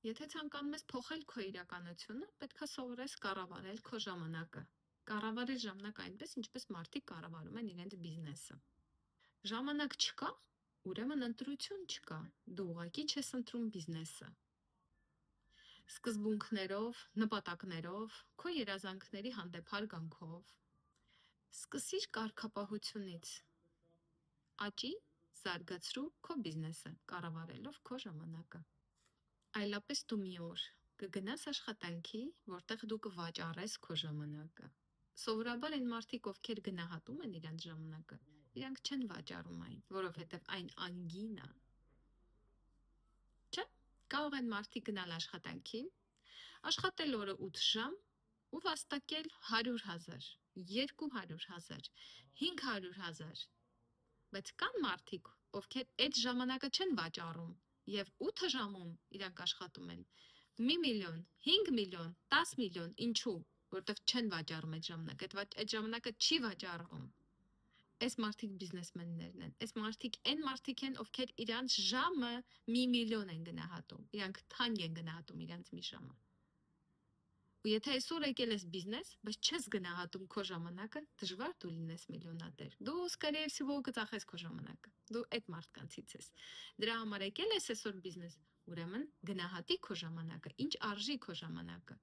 Եթե ցանկանում ես փոխել քո իրականությունը, պետք է սովորես կառավարել քո ժամանակը։ Կառավարել ժամանակը այնպես, ինչպես մարդիկ կառավարում են իրենց բիզնեսը։ Ժամանակ չկա, ուրեմն ընտրություն չկա։ Դու ուղղակի չես ընտրում բիզնեսը։ Սկզբունքներով, նպատակներով, քո երազանքների հանդեպ հարգանքով։ Սկսիր կարգապահությունից։ Աճի, զարգացրու քո բիզնեսը, կառավարելով քո ժամանակը։ Այլապես դու մի օր կգնաս աշխատանքի, որտեղ դու կվաճառես քո ժամանակը։ Սովորաբար այն մարդիկ, ովքեր գնահատում են իրենց ժամանակը, իրանք չեն վաճառում այն, որովհետև այն անգին է։ Չէ՞, կարող են մարդիկ գնալ աշխատանքի, աշխատել օրը 8 ժամ ու վաստակել 100,000, 200,000, 500,000, բայց կան մարդիկ, ովքեր այդ ժամանակը չեն վաճառում և 8 ժամում իրանք աշխատում են 1 միլիոն, 5 միլիոն, 10 միլիոն, ինչու, որտև չեն վաճառում այդ ժամանակը, այդ ժամանակը չի վաճառվում։ Այս մարդիկ բիզնեսմեններն են, այս մարդիկ այն մարդիկ են, ովքեր իրանց ժամը 1 միլիոն են գնահատում, իրանք թանկ են գնահատում իրանց մի ժամը։ Ու եթե այսօր եկել ես բիզնես, բայց չես գնահատում քո ժամանակը, դժվար դու լինես միլիոնատեր։ Դու скорее всего կծախես քո ժամանակը։ Դու այդ մարդկանցից ես։ Դրա համար եկել ես այսօր բիզնես, ուրեմն գնահատի քո ժամանակը, ինչ արժի քո ժամանակը։